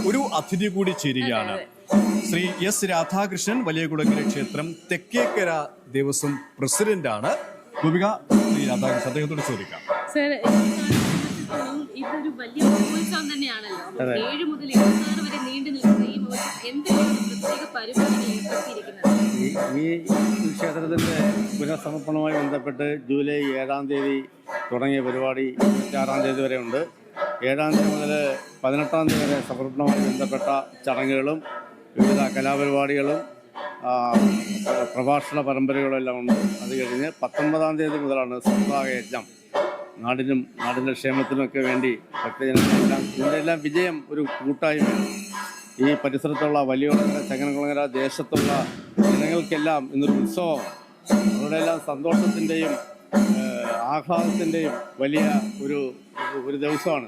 ഒരു അതിഥി കൂടി ചേരുകയാണ്. ശ്രീ എസ് രാധാകൃഷ്ണൻ, വലിയകുളങ്ങര ക്ഷേത്രം തെക്കേക്കര ദേവസ്വം പ്രസിഡന്റാണ്. ഗോപിക, ശ്രീ രാധാകൃഷ്ണൻ അദ്ദേഹത്തോട് ചോദിക്കാം. ഇതൊരു വലിയ മഹോത്സവം തന്നെയാണല്ലോ. 7 മുതൽ 26 വരെ നീണ്ടു നിൽക്കുന്ന ഈ മഹോത്സവം എന്തെങ്കിലും പ്രത്യേക പരിപാടികൾ ഏർപ്പെടുത്തിയിരിക്കുന്നത്? ഈ ക്ഷേത്രത്തിന്റെ പുനഃസമർപ്പണവുമായി ബന്ധപ്പെട്ട് ജൂലൈ 7-ാം തീയതി തുടങ്ങിയ പരിപാടി 26-ാം തീയതി വരെ ഉണ്ട്. 7-ാം തീയതി മുതൽ 18-ാം തീയതി വരെ സമർപ്പണവുമായി ബന്ധപ്പെട്ട ചടങ്ങുകളും വിവിധ കലാപരിപാടികളും പ്രഭാഷണ പരമ്പരകളും എല്ലാം ഉണ്ട്. അത് കഴിഞ്ഞ് 19-ാം തീയതി മുതലാണ് സപ്താഹയജ്ഞം. നാടിൻ്റെ ക്ഷേമത്തിനൊക്കെ വേണ്ടി ഭക്തജനങ്ങളെല്ലാം ഇതിൻ്റെല്ലാം വിജയം ഒരു കൂട്ടായ്മയാണ്. ഈ പരിസരത്തുള്ള വലിയകുളങ്ങര, ചങ്ങനകുളങ്ങര ദേശത്തുള്ള ജനങ്ങൾക്കെല്ലാം ഇന്നൊരു ഉത്സവമാണ്. അവരുടെ എല്ലാം സന്തോഷത്തിൻ്റെയും ആഹ്ലാദത്തിൻ്റെയും വലിയ ഒരു ദിവസമാണ്.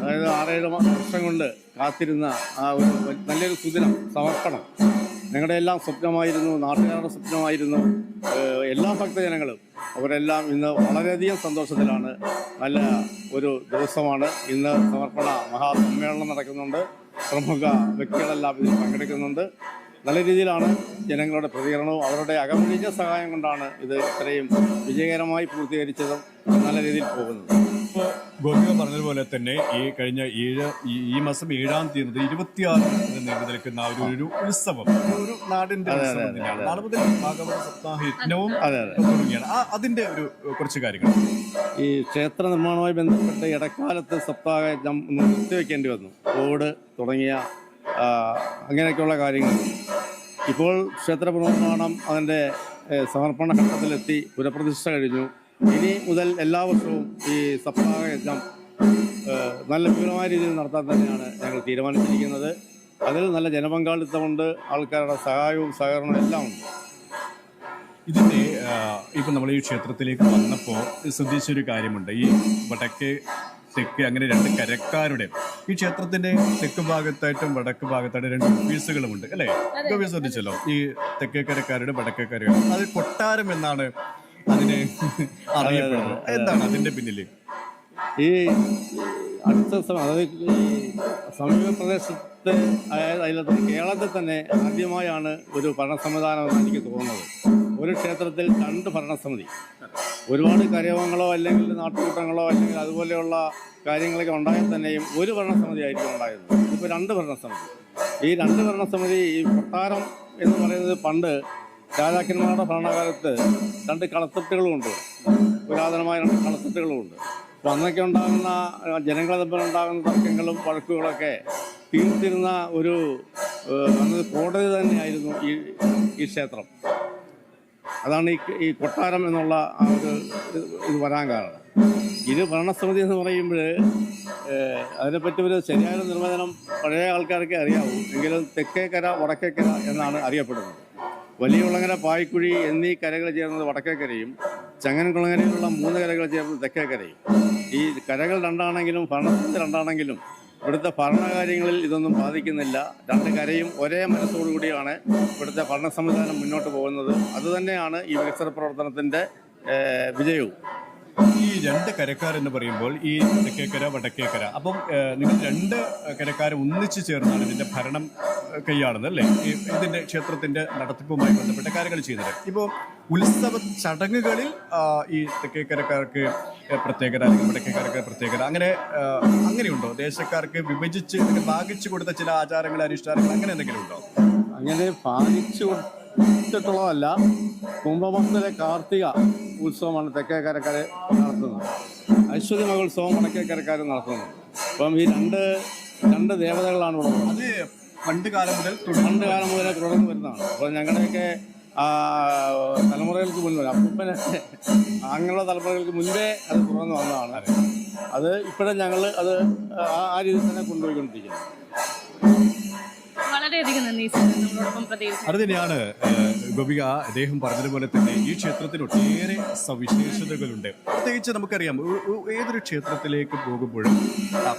അതായത് 6-7 വർഷം കൊണ്ട് കാത്തിരുന്ന ആ ഒരു നല്ലൊരു സുദിനം, സമർപ്പണം ഞങ്ങളുടെ എല്ലാം സ്വപ്നമായിരുന്നു, നാട്ടുകാരുടെ സ്വപ്നമായിരുന്നു. എല്ലാ ഭക്തജനങ്ങളും അവരെല്ലാം ഇന്ന് വളരെയധികം സന്തോഷത്തിലാണ്. നല്ല ഒരു ദിവസമാണ് ഇന്ന്. സമർപ്പണ മഹാസമ്മേളനം നടക്കുന്നുണ്ട്. പ്രമുഖ വ്യക്തികളെല്ലാം ഇതിൽ പങ്കെടുക്കുന്നുണ്ട്. നല്ല രീതിയിലാണ് ജനങ്ങളുടെ പ്രതികരണവും അവരുടെ അകമഴിഞ്ഞ സഹായം കൊണ്ടാണ് ഇത് ഇത്രയും വിജയകരമായി പൂർത്തീകരിച്ചതും നല്ല രീതിയിൽ പോകുന്നത്. ഇപ്പോൾ ഗോപിക പറഞ്ഞതുപോലെ തന്നെ ഈ മാസം 7-ാം തീയതി 26 നീണ്ടു നിൽക്കുന്ന ഒരു ഉത്സവം, ഒരു നാടിന്റെ ഉത്സവം തന്നെയാണ്. നാളെ മുതൽ ഭാഗവത സപ്താഹയജ്ഞവും തുടങ്ങിയാണ്. അതിന്റെ കുറച്ച് കാര്യങ്ങൾ. ഈ ക്ഷേത്ര നിർമ്മാണവുമായി ബന്ധപ്പെട്ട് ഇടക്കാലത്ത് സപ്താഹയജ്ഞം നിർത്തിവെക്കേണ്ടി വന്നു. കോവിഡ് തുടങ്ങിയ അങ്ങനെയൊക്കെയുള്ള കാര്യങ്ങൾ. ഇപ്പോൾ ക്ഷേത്ര പുനർനിർമ്മാണം അതിൻ്റെ സമർപ്പണ ഘട്ടത്തിലെത്തി, പുനഃപ്രതിഷ്ഠ കഴിഞ്ഞു. ഇനി മുതൽ എല്ലാ വർഷവും ഈ സപ്താഹയജ്ഞം നല്ല വിപുലമായ രീതിയിൽ നടത്താൻ തന്നെയാണ് ഞങ്ങൾ തീരുമാനിച്ചിരിക്കുന്നത്. അതിൽ നല്ല ജനപങ്കാളിത്തമുണ്ട്, ആൾക്കാരുടെ സഹായവും സഹകരണവും എല്ലാം ഉണ്ട്. ഇതിൻ്റെ ഇപ്പം നമ്മൾ ഈ ക്ഷേത്രത്തിലേക്ക് വന്നപ്പോൾ ശ്രദ്ധിച്ചൊരു കാര്യമുണ്ട്. ഈ വടക്ക് തെക്ക് അങ്ങനെ 2 കരക്കാരുടെ, ഈ ക്ഷേത്രത്തിന്റെ തെക്ക് ഭാഗത്തായിട്ടും വടക്ക് ഭാഗത്തായിട്ടും 2 ഓഫീസുകളുമുണ്ട് അല്ലേ? ഗോപി ശ്രദ്ധിച്ചല്ലോ. ഈ തെക്കേക്കരക്കാരുടെ, വടക്കേക്കരക്കാരുടെ. അത് കൊട്ടാരം എന്നാണ് അതിന് അറിയപ്പെടുന്നത്. എന്താണ് അതിന്റെ പിന്നിൽ? ഈ അതായത് ഈ സമീപ പ്രദേശത്ത്, അതായത് കേരളത്തിൽ തന്നെ ആദ്യമായാണ് ഒരു ഭരണ സംവിധാനം എന്ന് എനിക്ക് തോന്നുന്നത്. ഒരു ക്ഷേത്രത്തിൽ 2 ഭരണസമിതി. ഒരുപാട് കരയോഗങ്ങളോ അല്ലെങ്കിൽ നാട്ടുകൂട്ടങ്ങളോ അല്ലെങ്കിൽ അതുപോലെയുള്ള കാര്യങ്ങളൊക്കെ ഉണ്ടായാൽ തന്നെയും ഒരു ഭരണസമിതി ആയിരിക്കും ഉണ്ടായിരുന്നത്. ഇപ്പോൾ 2 ഭരണസമിതി. ഈ 2 ഭരണസമിതി, ഈ കൊട്ടാരം എന്ന് പറയുന്നത് പണ്ട് രാജാക്കന്മാരുടെ ഭരണകാലത്ത് 2 കളത്തിട്ടുകളുമുണ്ട്. പുരാതനമായ 2 കളത്തിട്ടുകളുമുണ്ട്. അപ്പോൾ അന്നൊക്കെ ഉണ്ടാകുന്ന ജനങ്ങളെ തമ്മിലുണ്ടാകുന്ന തർക്കങ്ങളും വഴക്കുകളൊക്കെ തീർത്തിരുന്ന അന്ന് കോടതി തന്നെയായിരുന്നു ഈ ക്ഷേത്രം. അതാണ് ഈ കൊട്ടാരം എന്നുള്ള ഇത് വരാൻ കാരണം. ഇത് ഭരണസമിതി എന്ന് പറയുമ്പോൾ അതിനെപ്പറ്റി ഒരു ശരിയായ നിർവചനം പഴയ ആൾക്കാർക്ക് അറിയാവൂ. എങ്കിലും തെക്കേക്കര, വടക്കേക്കര എന്നാണ് അറിയപ്പെടുന്നത്. വലിയകുളങ്ങര, പായ്ക്കുഴി എന്നീ കരകൾ ചേർന്നത് വടക്കേക്കരയും ചങ്ങനകുളങ്ങരയിലുള്ള 3 കരകൾ ചേർന്നത് തെക്കേക്കരയും. ഈ കരകൾ 2ആണെങ്കിലും ഭരണസമിതി 2ആണെങ്കിലും ഇവിടുത്തെ ഭരണകാര്യങ്ങളിൽ ഇതൊന്നും ബാധിക്കുന്നില്ല. 2 കരയും ഒരേ മനസ്സോടുകൂടിയാണ് ഇവിടുത്തെ ഭരണ സംവിധാനം മുന്നോട്ട് പോകുന്നത്. അതുതന്നെയാണ് ഈ വികസന പ്രവർത്തനത്തിൻ്റെ വിജയവും. ഈ 2 കരക്കാരെന്ന് പറയുമ്പോൾ ഈ തെക്കേക്കര, വടക്കേക്കര, അപ്പം നിങ്ങൾ 2 കരക്കാർ ഒന്നിച്ചു ചേർന്നാണ് ഇതിന്റെ ഭരണം കൈയാളുന്നത് അല്ലേ? ഇതിന്റെ ക്ഷേത്രത്തിന്റെ നടത്തിപ്പുമായി ബന്ധപ്പെട്ട കാര്യങ്ങൾ ചെയ്യുന്നത്. ഇപ്പോൾ ഉത്സവ ചടങ്ങുകളിൽ ഈ തെക്കേക്കരക്കാർക്ക് പ്രത്യേകത അല്ലെങ്കിൽ വടക്കേക്കരക്കാർ പ്രത്യേകത അങ്ങനെയുണ്ടോ? ദേശക്കാർക്ക് വിഭജിച്ച് ഭാഗിച്ചു കൊടുത്ത ചില ആചാരങ്ങൾ, അനുഷ്ഠാനങ്ങൾ അങ്ങനെ എന്തെങ്കിലും ഉണ്ടോ? അങ്ങനെ ഭാഗിച്ചു കൊടുത്തിട്ടുള്ളതല്ല. കുംഭമാസത്തിലെ കാർത്തിക ഉത്സവമാണ് തെക്കേക്കരക്കാർ നടത്തുന്നത്. ഐശ്വര്യ മഹോത്സവം വടക്കേക്കരക്കാർ നടത്തുന്നത്. അപ്പം ഈ രണ്ട് ദേവതകളാണ് ഇവിടെ. അത് പണ്ട് കാലം മുതലേ തുടർന്ന് വരുന്നതാണ്. അപ്പോൾ ഞങ്ങളുടെയൊക്കെ തലമുറകൾക്ക് മുൻപ്, അപ്പൂപ്പനെ അങ്ങനെയുള്ള തലമുറകൾക്ക് മുൻപേ അത് തുടർന്ന് വന്നതാണ്. അത് ഇപ്പോഴും ഞങ്ങൾ അത് ആ രീതിയിൽ തന്നെ കൊണ്ടുപോയിക്കൊണ്ടിരിക്കുന്നത്. വളരെയധികം നന്ദി സർ, നമ്മളോടൊപ്പം പ്രതികരിച്ചു. അത് തന്നെയാണ് ഗോപിക അദ്ദേഹം പറഞ്ഞതുപോലെ തന്നെ ഈ ക്ഷേത്രത്തിന് ഒട്ടേറെ സവിശേഷതകളുണ്ട്. പ്രത്യേകിച്ച് നമുക്കറിയാം, ഏതൊരു ക്ഷേത്രത്തിലേക്ക് പോകുമ്പോഴും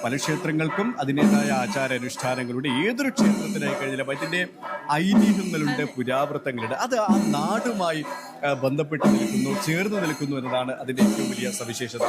പല ക്ഷേത്രങ്ങൾക്കും അതിൻ്റെതായ ആചാരാനുഷ്ഠാനങ്ങളുണ്ട്. ഏതൊരു ക്ഷേത്രത്തിലായി കഴിഞ്ഞാലും അതിൻ്റെ ഐതിഹ്യങ്ങളുണ്ട്, പുരാവൃത്തങ്ങളുണ്ട്. അത് ആ നാടുമായി ബന്ധപ്പെട്ട് നിൽക്കുന്നു, ചേർന്ന് നിൽക്കുന്നു എന്നതാണ് അതിൻ്റെ ഏറ്റവും വലിയ സവിശേഷത.